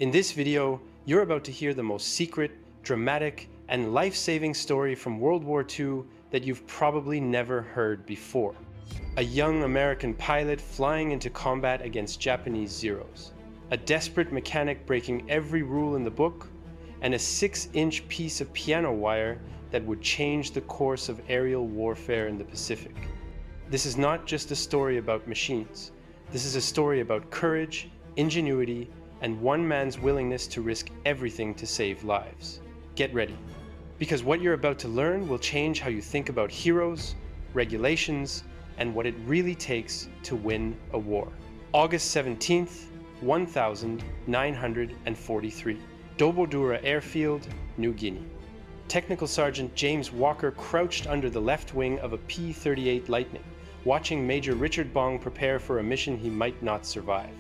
In this video, you're about to hear the most secret, dramatic, and life-saving story from World War II that you've probably never heard before. A young American pilot flying into combat against Japanese Zeros. A desperate mechanic breaking every rule in the book, and a 6-inch piece of piano wire that would change the course of aerial warfare in the Pacific. This is not just a story about machines. This is a story about courage, ingenuity, and one man's willingness to risk everything to save lives. Get ready, because what you're about to learn will change how you think about heroes, regulations, and what it really takes to win a war. August 17th, 1943. Dobodura Airfield, New Guinea. Technical Sergeant James Walker crouched under the left wing of a P-38 Lightning, watching Major Richard Bong prepare for a mission he might not survive.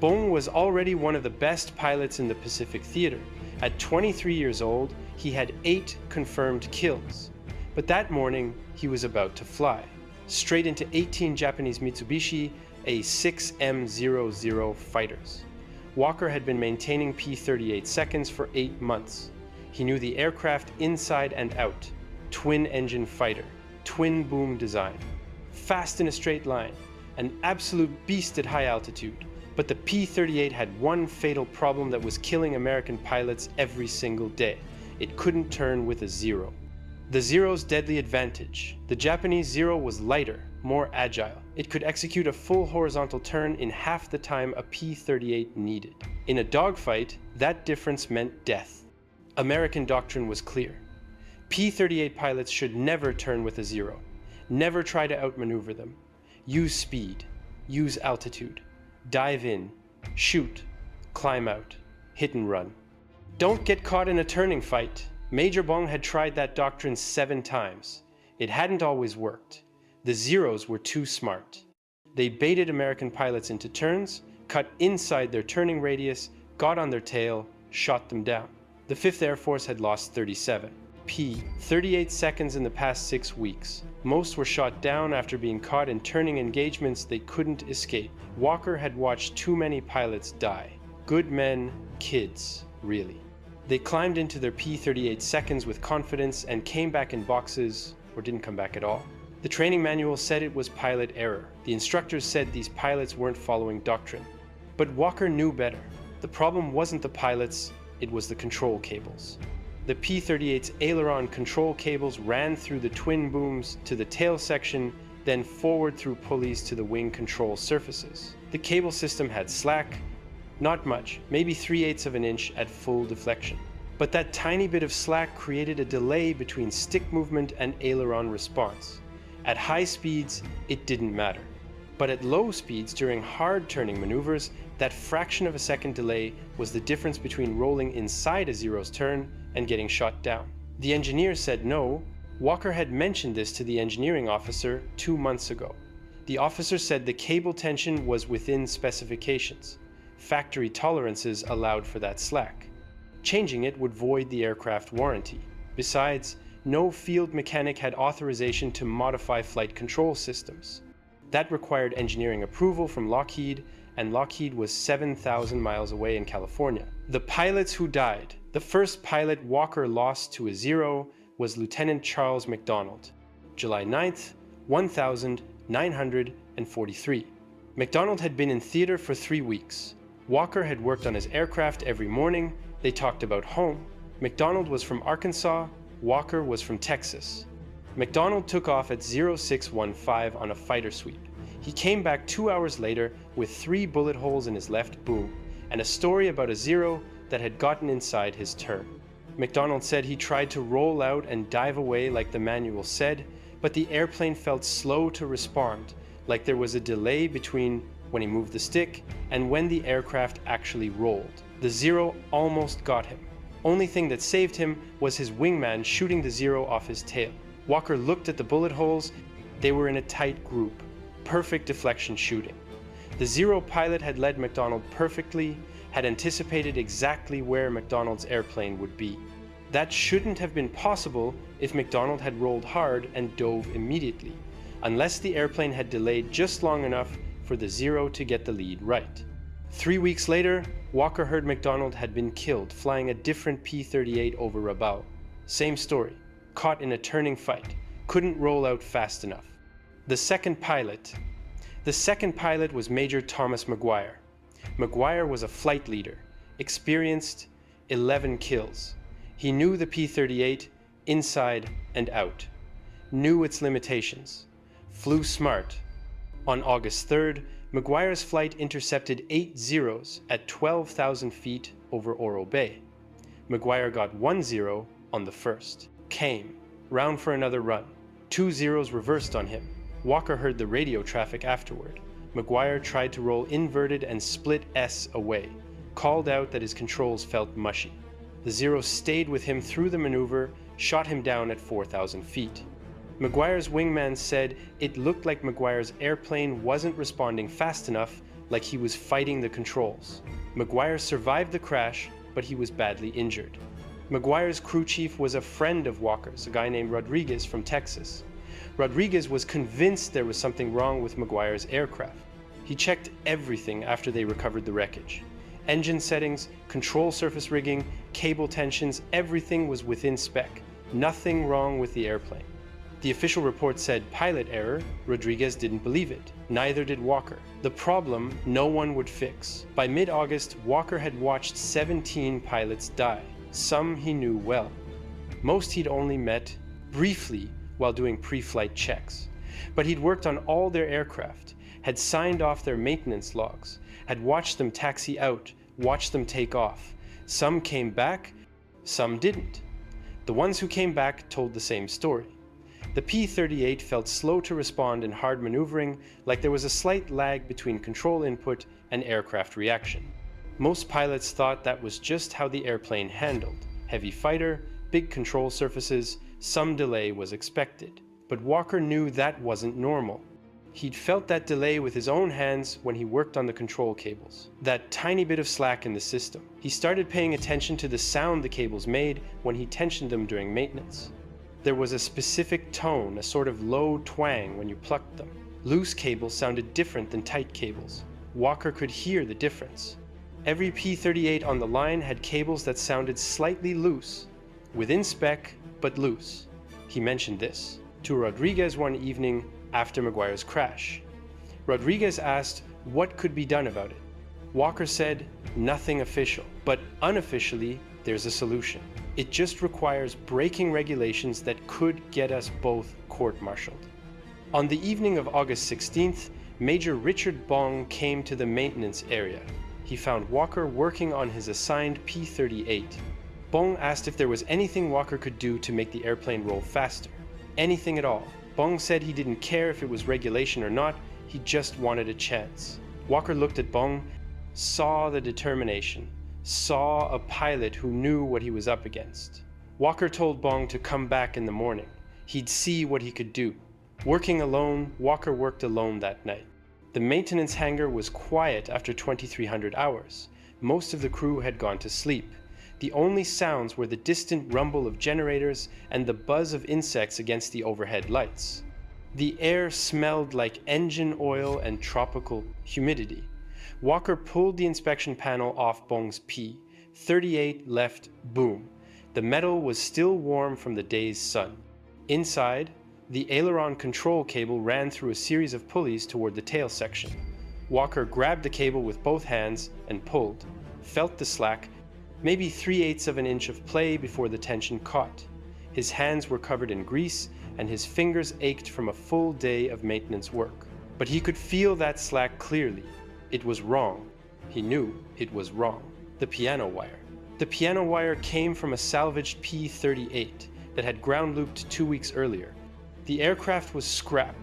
Bong was already one of the best pilots in the Pacific theater. At 23 years old, he had 8 confirmed kills. But that morning, he was about to fly, straight into 18 Japanese Mitsubishi A6M00 fighters. Walker had been maintaining P-38 seconds for 8 months. He knew the aircraft inside and out. Twin-engine fighter, twin-boom design, fast in a straight line, an absolute beast at high altitude. But the P-38 had one fatal problem that was killing American pilots every single day. It couldn't turn with a Zero. The Zero's deadly advantage. The Japanese Zero was lighter, more agile. It could execute a full horizontal turn in half the time a P-38 needed. In a dogfight, that difference meant death. American doctrine was clear. P-38 pilots should never turn with a Zero. Never try to outmaneuver them. Use speed. Use altitude. Dive in. Shoot. Climb out. Hit and run. Don't get caught in a turning fight. Major Bong had tried that doctrine 7 times. It hadn't always worked. The Zeros were too smart. They baited American pilots into turns, cut inside their turning radius, got on their tail, shot them down. The 5th Air Force had lost 37. 38 seconds in the past 6 weeks. Most were shot down after being caught in turning engagements they couldn't escape. Walker had watched too many pilots die. Good men, kids, really. They climbed into their P-38 seconds with confidence and came back in boxes, or didn't come back at all. The training manual said it was pilot error. The instructors said these pilots weren't following doctrine. But Walker knew better. The problem wasn't the pilots, it was the control cables. The P-38's aileron control cables ran through the twin booms to the tail section, then forward through pulleys to the wing control surfaces. The cable system had slack, not much, maybe 3/8 of an inch at full deflection. But that tiny bit of slack created a delay between stick movement and aileron response. At high speeds, it didn't matter. But at low speeds during hard turning maneuvers, that fraction of a second delay was the difference between rolling inside a Zero's turn and getting shot down. The engineer said no. Walker had mentioned this to the engineering officer 2 months ago. The officer said the cable tension was within specifications. Factory tolerances allowed for that slack. Changing it would void the aircraft warranty. Besides, no field mechanic had authorization to modify flight control systems. That required engineering approval from Lockheed, and Lockheed was 7,000 miles away in California. The pilots who died. The first pilot Walker lost to a Zero was Lieutenant Charles McDonald, July 9th, 1943. McDonald had been in theater for 3 weeks. Walker had worked on his aircraft every morning. They talked about home. McDonald was from Arkansas. Walker was from Texas. McDonald took off at 0615 on a fighter sweep. He came back 2 hours later with 3 bullet holes in his left boom and a story about a Zero that had gotten inside his turn. McDonald said he tried to roll out and dive away like the manual said, but the airplane felt slow to respond, like there was a delay between when he moved the stick and when the aircraft actually rolled. The Zero almost got him. Only thing that saved him was his wingman shooting the Zero off his tail. Walker looked at the bullet holes. They were in a tight group. Perfect deflection shooting. The Zero pilot had led McDonald perfectly, had anticipated exactly where McDonald's airplane would be. That shouldn't have been possible if McDonald had rolled hard and dove immediately, unless the airplane had delayed just long enough for the Zero to get the lead right. 3 weeks later, Walker heard MacDonald had been killed flying a different P-38 over Rabaul. Same story, caught in a turning fight, couldn't roll out fast enough. The second pilot was Major Thomas Maguire. Maguire was a flight leader, experienced, 11 kills. He knew the P-38 inside and out, knew its limitations, flew smart. On August 3rd, Maguire's flight intercepted 8 zeros at 12,000 feet over Oro Bay. Maguire got 1 zero on the first. Came, round for another run. 2 zeros reversed on him. Walker heard the radio traffic afterward. Maguire tried to roll inverted and split S away, called out that his controls felt mushy. The zero stayed with him through the maneuver, shot him down at 4,000 feet. Maguire's wingman said it looked like Maguire's airplane wasn't responding fast enough, like he was fighting the controls. Maguire survived the crash, but he was badly injured. Maguire's crew chief was a friend of Walker's, a guy named Rodriguez from Texas. Rodriguez was convinced there was something wrong with Maguire's aircraft. He checked everything after they recovered the wreckage. Engine settings, control surface rigging, cable tensions, everything was within spec. Nothing wrong with the airplane. The official report said pilot error. Rodriguez didn't believe it. Neither did Walker. The problem no one would fix. By mid-August, Walker had watched 17 pilots die. Some he knew well. Most he'd only met briefly while doing pre-flight checks. But he'd worked on all their aircraft, had signed off their maintenance logs, had watched them taxi out, watched them take off. Some came back, some didn't. The ones who came back told the same story. The P-38 felt slow to respond in hard maneuvering, like there was a slight lag between control input and aircraft reaction. Most pilots thought that was just how the airplane handled. Heavy fighter, big control surfaces, some delay was expected. But Walker knew that wasn't normal. He'd felt that delay with his own hands when he worked on the control cables. That tiny bit of slack in the system. He started paying attention to the sound the cables made when he tensioned them during maintenance. There was a specific tone, a sort of low twang when you plucked them. Loose cables sounded different than tight cables. Walker could hear the difference. Every P-38 on the line had cables that sounded slightly loose, within spec, but loose. He mentioned this to Rodriguez one evening after Maguire's crash. Rodriguez asked what could be done about it. Walker said, nothing official, but unofficially, there's a solution. It just requires breaking regulations that could get us both court-martialed. On the evening of August 16th, Major Richard Bong came to the maintenance area. He found Walker working on his assigned P-38. Bong asked if there was anything Walker could do to make the airplane roll faster. Anything at all. Bong said he didn't care if it was regulation or not, he just wanted a chance. Walker looked at Bong, saw the determination, saw a pilot who knew what he was up against. Walker told Bong to come back in the morning. He'd see what he could do. Working alone, Walker worked alone that night. The maintenance hangar was quiet after 2,300 hours. Most of the crew had gone to sleep. The only sounds were the distant rumble of generators and the buzz of insects against the overhead lights. The air smelled like engine oil and tropical humidity. Walker pulled the inspection panel off Bong's P. 38 left, boom. The metal was still warm from the day's sun. Inside, the aileron control cable ran through a series of pulleys toward the tail section. Walker grabbed the cable with both hands and pulled, felt the slack, maybe 3/8 of an inch of play before the tension caught. His hands were covered in grease and his fingers ached from a full day of maintenance work. But he could feel that slack clearly. It was wrong. He knew it was wrong. The piano wire. The piano wire came from a salvaged P-38 that had ground looped 2 weeks earlier. The aircraft was scrap,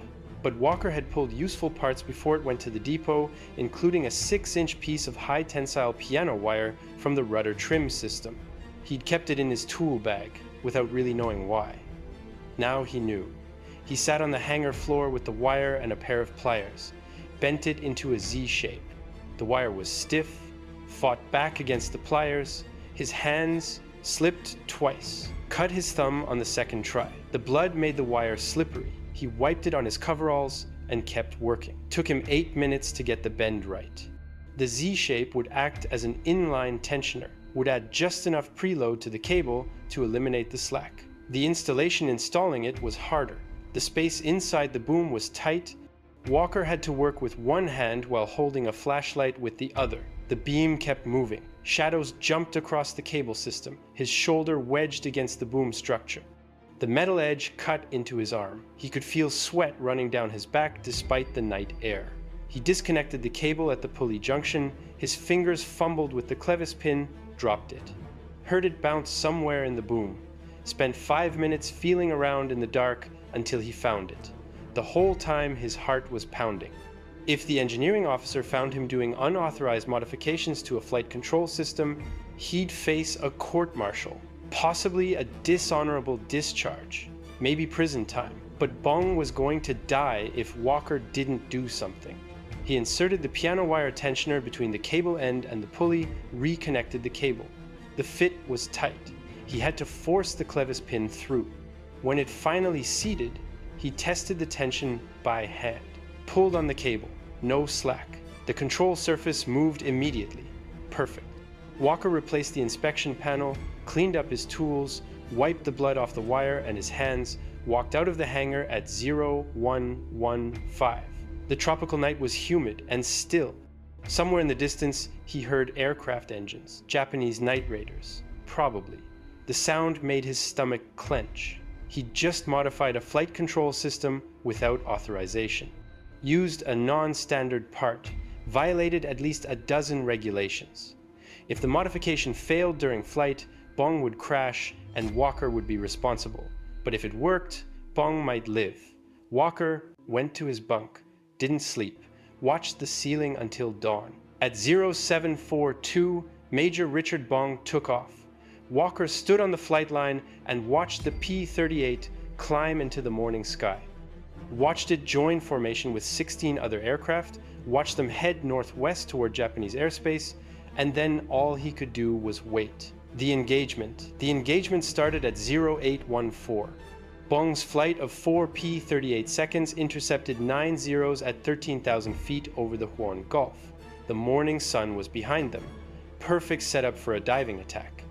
but Walker had pulled useful parts before it went to the depot, including a 6-inch piece of high-tensile piano wire from the rudder trim system. He'd kept it in his tool bag, without really knowing why. Now he knew. He sat on the hangar floor with the wire and a pair of pliers, bent it into a Z shape. The wire was stiff, fought back against the pliers. His hands slipped twice, cut his thumb on the second try. The blood made the wire slippery. He wiped it on his coveralls and kept working. Took him 8 minutes to get the bend right. The Z-shape would act as an inline tensioner, would add just enough preload to the cable to eliminate the slack. The installation installing it was harder. The space inside the boom was tight. Walker had to work with one hand while holding a flashlight with the other. The beam kept moving. Shadows jumped across the cable system, his shoulder wedged against the boom structure. The metal edge cut into his arm. He could feel sweat running down his back despite the night air. He disconnected the cable at the pulley junction. His fingers fumbled with the clevis pin, dropped it. Heard it bounce somewhere in the boom. Spent 5 minutes feeling around in the dark until he found it. The whole time his heart was pounding. If the engineering officer found him doing unauthorized modifications to a flight control system, he'd face a court-martial, possibly a dishonorable discharge, maybe prison time. But Bong was going to die if Walker didn't do something. He inserted the piano wire tensioner between the cable end and the pulley, reconnected the cable. The fit was tight. He had to force the clevis pin through. When it finally seated, he tested the tension by hand. Pulled on the cable, no slack. The control surface moved immediately. Perfect. Walker replaced the inspection panel, cleaned up his tools, wiped the blood off the wire and his hands, walked out of the hangar at 0115. The tropical night was humid and still. Somewhere in the distance, he heard aircraft engines, Japanese night raiders. Probably. The sound made his stomach clench. He'd just modified a flight control system without authorization. Used a non-standard part, violated at least a dozen regulations. If the modification failed during flight, Bong would crash and Walker would be responsible. But if it worked, Bong might live. Walker went to his bunk, didn't sleep, watched the ceiling until dawn. At 0742, Major Richard Bong took off. Walker stood on the flight line and watched the P-38 climb into the morning sky. Watched it join formation with 16 other aircraft, watched them head northwest toward Japanese airspace, and then all he could do was wait. The engagement started at 0814. Bong's flight of 4 P-38 seconds intercepted 9 zeros at 13,000 feet over the Huon Gulf. The morning sun was behind them. Perfect setup for a diving attack.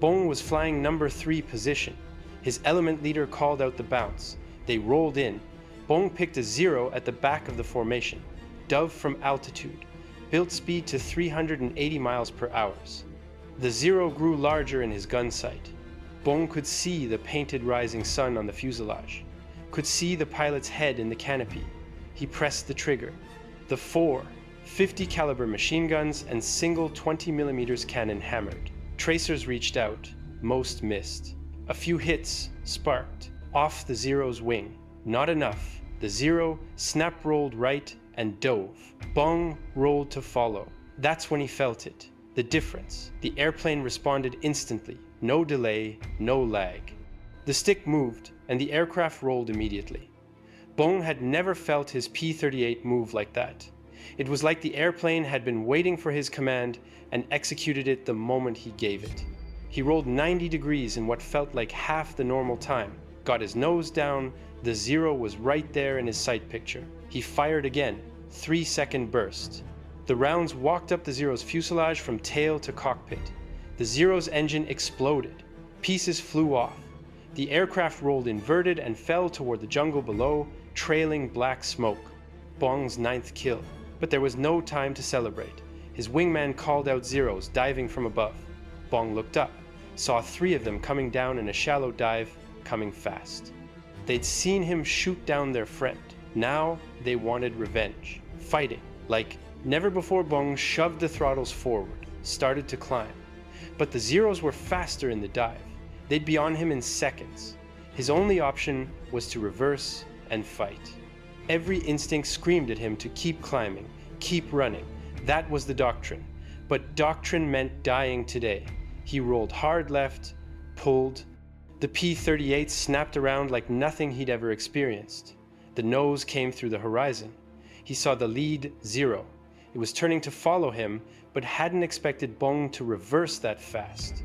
Bong was flying number 3 position. His element leader called out the bounce. They rolled in. Bong picked a 0 at the back of the formation. Dove from altitude. Built speed to 380 miles per hour. The 0 grew larger in his gun sight. Bong could see the painted rising sun on the fuselage. Could see the pilot's head in the canopy. He pressed the trigger. The 4 50 caliber machine guns and single 20mm cannon hammered. Tracers reached out. Most missed. A few hits sparked off the 0's wing. Not enough. The 0 snap-rolled right and dove. Bong rolled to follow. That's when he felt it. The difference. The airplane responded instantly. No delay, no lag. The stick moved, and the aircraft rolled immediately. Bong had never felt his P-38 move like that. It was like the airplane had been waiting for his command and executed it the moment he gave it. He rolled 90 degrees in what felt like half the normal time, got his nose down, the 0 was right there in his sight picture. He fired again, 3-second burst. The rounds walked up the 0's fuselage from tail to cockpit. The 0's engine exploded. Pieces flew off. The aircraft rolled inverted and fell toward the jungle below, trailing black smoke. Bong's 9th kill. But there was no time to celebrate. His wingman called out 0's, diving from above. Bong looked up, saw 3 of them coming down in a shallow dive, coming fast. They'd seen him shoot down their friend. Now they wanted revenge. Fighting. Like never before. Bong shoved the throttles forward, started to climb. But the 0's were faster in the dive. They'd be on him in seconds. His only option was to reverse and fight. Every instinct screamed at him to keep climbing, keep running. That was the doctrine. But doctrine meant dying today. He rolled hard left, pulled. The P-38 snapped around like nothing he'd ever experienced. The nose came through the horizon. He saw the lead 0. It was turning to follow him, but hadn't expected Bong to reverse that fast.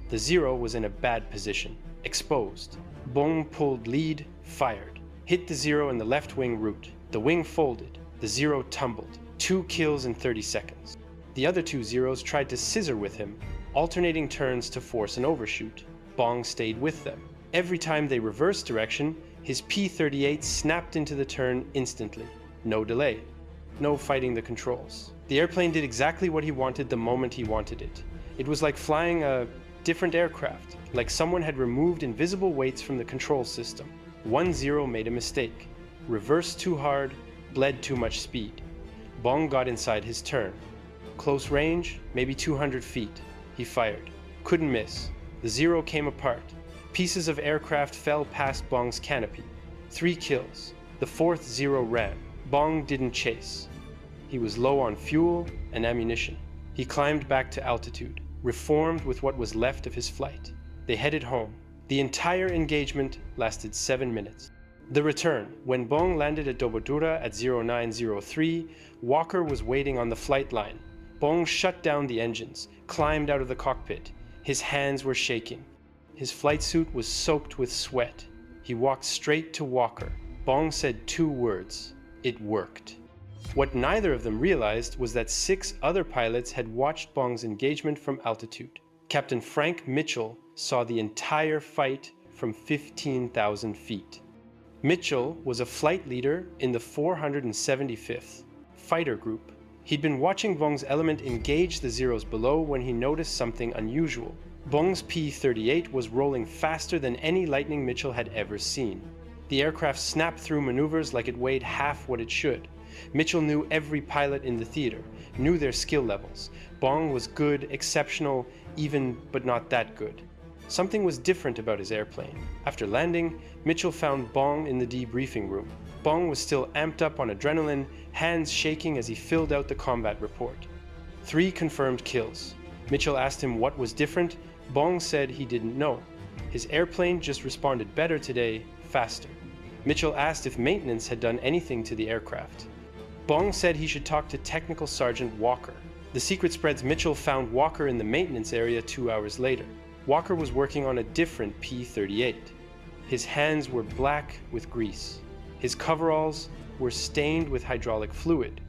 The 0 was in a bad position, exposed. Bong pulled lead, fired. Hit the 0 in the left wing root. The wing folded. The 0 tumbled. 2 kills in 30 seconds. The other two Zeros tried to scissor with him, alternating turns to force an overshoot. Bong stayed with them. Every time they reversed direction, his P-38 snapped into the turn instantly. No delay. No fighting the controls. The airplane did exactly what he wanted the moment he wanted it. It was like flying a different aircraft, like someone had removed invisible weights from the control system. One Zero made a mistake. Reversed too hard, bled too much speed. Bong got inside his turn. Close range, maybe 200 feet. He fired. Couldn't miss. The Zero came apart. Pieces of aircraft fell past Bong's canopy. 3 kills. The 4th Zero ran. Bong didn't chase. He was low on fuel and ammunition. He climbed back to altitude, reformed with what was left of his flight. They headed home. The entire engagement lasted 7 minutes. The return. When Bong landed at Dobodura at 0903, Walker was waiting on the flight line. Bong shut down the engines, climbed out of the cockpit. His hands were shaking. His flight suit was soaked with sweat. He walked straight to Walker. Bong said 2 words. It worked. What neither of them realized was that 6 other pilots had watched Bong's engagement from altitude. Captain Frank Mitchell saw the entire fight from 15,000 feet. Mitchell was a flight leader in the 475th Fighter Group. He'd been watching Bong's element engage the Zeros below when he noticed something unusual. Bong's P-38 was rolling faster than any Lightning Mitchell had ever seen. The aircraft snapped through maneuvers like it weighed half what it should. Mitchell knew every pilot in the theater, knew their skill levels. Bong was good, exceptional, even but not that good. Something was different about his airplane. After landing, Mitchell found Bong in the debriefing room. Bong was still amped up on adrenaline, hands shaking as he filled out the combat report. 3 confirmed kills. Mitchell asked him what was different. Bong said he didn't know. His airplane just responded better today, faster. Mitchell asked if maintenance had done anything to the aircraft. Bong said he should talk to Technical Sergeant Walker. The secret spreads Mitchell found Walker in the maintenance area 2 hours later. Walker was working on a different P-38. His hands were black with grease. His coveralls were stained with hydraulic fluid.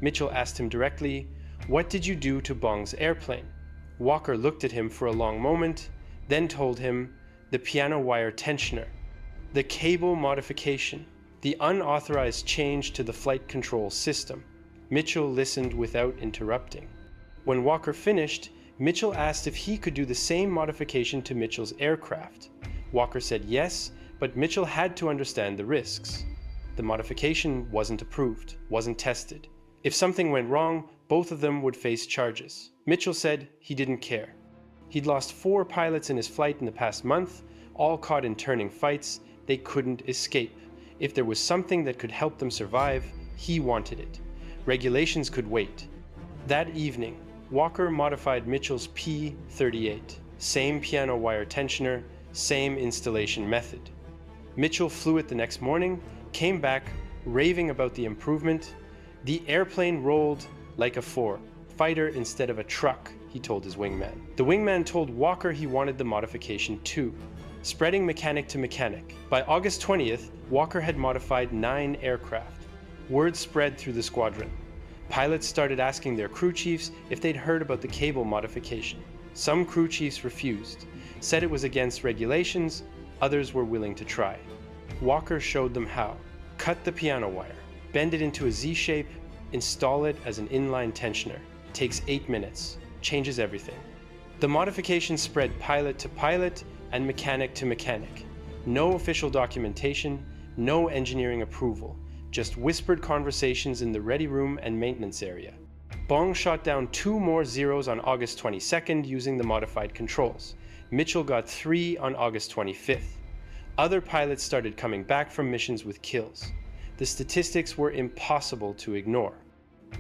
Mitchell asked him directly, "What did you do to Bong's airplane?" Walker looked at him for a long moment, then told him, "The piano wire tensioner, the cable modification, the unauthorized change to the flight control system." Mitchell listened without interrupting. When Walker finished, Mitchell asked if he could do the same modification to Mitchell's aircraft. Walker said yes, but Mitchell had to understand the risks. The modification wasn't approved, wasn't tested. If something went wrong, both of them would face charges. Mitchell said he didn't care. He'd lost 4 pilots in his flight in the past month, all caught in turning fights. They couldn't escape. If there was something that could help them survive, he wanted it. Regulations could wait. That evening, Walker modified Mitchell's P-38. Same piano wire tensioner, same installation method. Mitchell flew it the next morning, came back, raving about the improvement. "The airplane rolled like a fighter instead of a truck," he told his wingman. The wingman told Walker he wanted the modification too. Spreading mechanic to mechanic. By August 20th, Walker had modified 9 aircraft. Word spread through the squadron. Pilots started asking their crew chiefs if they'd heard about the cable modification. Some crew chiefs refused, said it was against regulations, others were willing to try. Walker showed them how. Cut the piano wire, bend it into a Z shape, install it as an inline tensioner. Takes 8 minutes, changes everything. The modification spread pilot to pilot and mechanic to mechanic. No official documentation, no engineering approval. Just whispered conversations in the ready room and maintenance area. Bong shot down 2 more Zeros on August 22nd using the modified controls. Mitchell got 3 on August 25th. Other pilots started coming back from missions with kills. The statistics were impossible to ignore.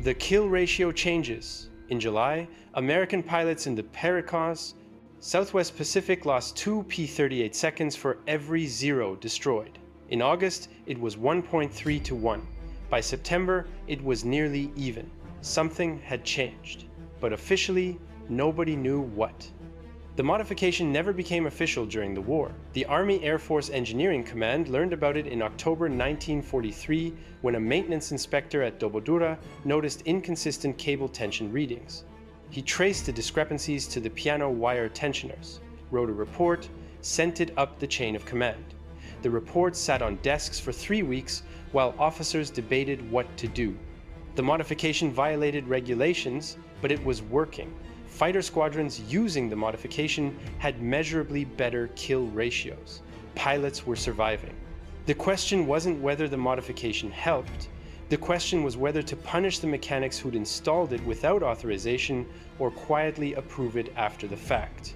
The kill ratio changes. In July, American pilots in the Pericos, Southwest Pacific lost 2 P-38 seconds for every Zero destroyed. In August, it was 1.3 to 1. By September, it was nearly even. Something had changed. But officially, nobody knew what. The modification never became official during the war. The Army Air Force Engineering Command learned about it in October 1943 when a maintenance inspector at Dobodura noticed inconsistent cable tension readings. He traced the discrepancies to the piano wire tensioners, wrote a report, sent it up the chain of command. The report sat on desks for 3 weeks while officers debated what to do. The modification violated regulations, but it was working. Fighter squadrons using the modification had measurably better kill ratios. Pilots were surviving. The question wasn't whether the modification helped. The question was whether to punish the mechanics who'd installed it without authorization or quietly approve it after the fact.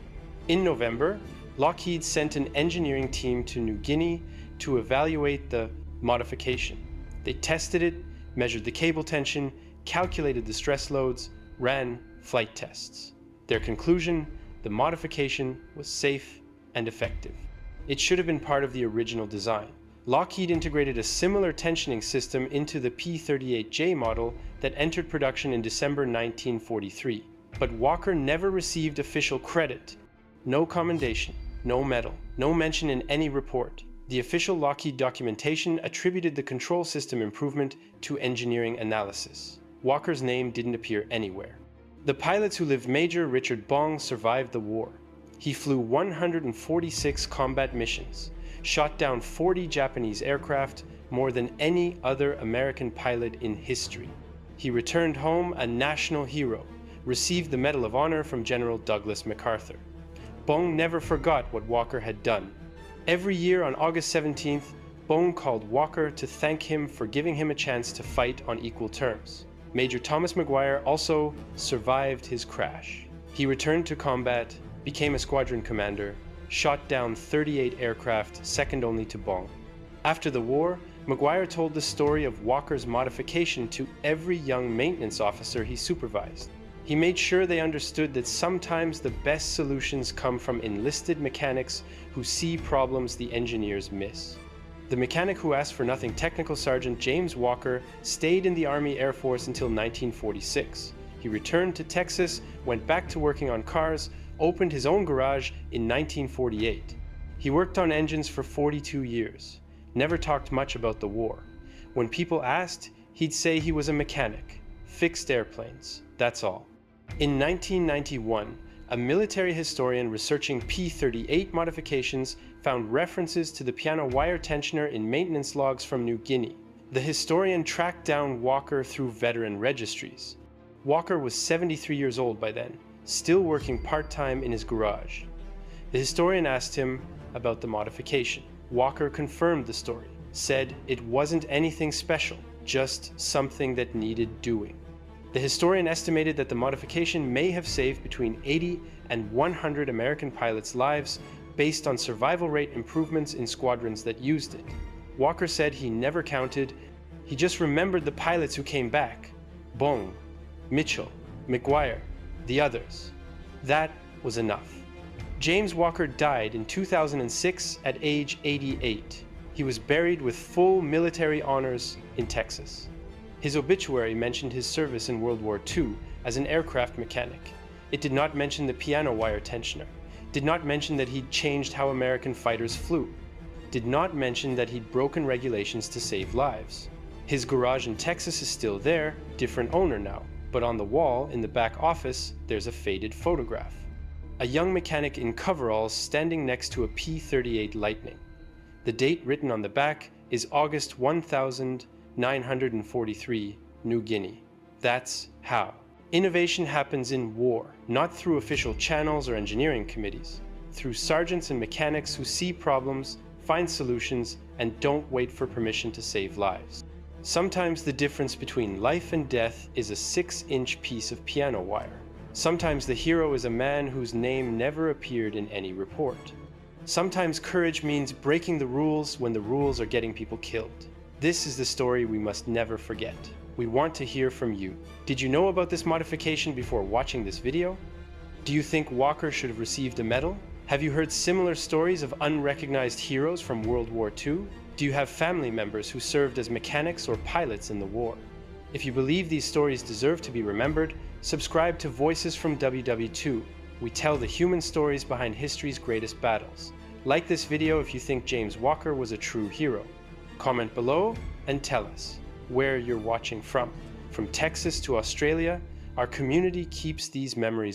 In November, Lockheed sent an engineering team to New Guinea to evaluate the modification. They tested it, measured the cable tension, calculated the stress loads, ran flight tests. Their conclusion: the modification was safe and effective. It should have been part of the original design. Lockheed integrated a similar tensioning system into the P-38J model that entered production in December 1943. But Walker never received official credit. No commendation, no medal, no mention in any report. The official Lockheed documentation attributed the control system improvement to engineering analysis. Walker's name didn't appear anywhere. The pilots who lived Major Richard Bong survived the war. He flew 146 combat missions, shot down 40 Japanese aircraft, more than any other American pilot in history. He returned home a national hero, received the Medal of Honor from General Douglas MacArthur. Bong never forgot what Walker had done. Every year on August 17th, Bong called Walker to thank him for giving him a chance to fight on equal terms. Major Thomas Maguire also survived his crash. He returned to combat, became a squadron commander, shot down 38 aircraft, second only to Bong. After the war, Maguire told the story of Walker's modification to every young maintenance officer he supervised. He made sure they understood that sometimes the best solutions come from enlisted mechanics who see problems the engineers miss. The mechanic who asked for nothing, Technical Sergeant James Walker, stayed in the Army Air Force until 1946. He returned to Texas, went back to working on cars, opened his own garage in 1948. He worked on engines for 42 years, never talked much about the war. When people asked, he'd say he was a mechanic, fixed airplanes, that's all. In 1991, a military historian researching P-38 modifications found references to the piano wire tensioner in maintenance logs from New Guinea. The historian tracked down Walker through veteran registries. Walker was 73 years old by then, still working part-time in his garage. The historian asked him about the modification. Walker confirmed the story, said it wasn't anything special, just something that needed doing. The historian estimated that the modification may have saved between 80 and 100 American pilots' lives based on survival rate improvements in squadrons that used it. Walker said he never counted, he just remembered the pilots who came back: Bong, Mitchell, McGuire, the others. That was enough. James Walker died in 2006 at age 88. He was buried with full military honors in Texas. His obituary mentioned his service in World War II as an aircraft mechanic. It did not mention the piano wire tensioner, did not mention that he'd changed how American fighters flew, did not mention that he'd broken regulations to save lives. His garage in Texas is still there, different owner now, but on the wall in the back office there's a faded photograph. A young mechanic in coveralls standing next to a P-38 Lightning. The date written on the back is August 1943, New Guinea. That's how. Innovation happens in war, not through official channels or engineering committees, through sergeants and mechanics who see problems, find solutions, and don't wait for permission to save lives. Sometimes the difference between life and death is a 6-inch piece of piano wire. Sometimes the hero is a man whose name never appeared in any report. Sometimes courage means breaking the rules when the rules are getting people killed. This is the story we must never forget. We want to hear from you. Did you know about this modification before watching this video? Do you think Walker should have received a medal? Have you heard similar stories of unrecognized heroes from World War II? Do you have family members who served as mechanics or pilots in the war? If you believe these stories deserve to be remembered, subscribe to Voices from WWII. We tell the human stories behind history's greatest battles. Like this video if you think James Walker was a true hero. Comment below and tell us where you're watching from Texas to Australia, Our community keeps these memories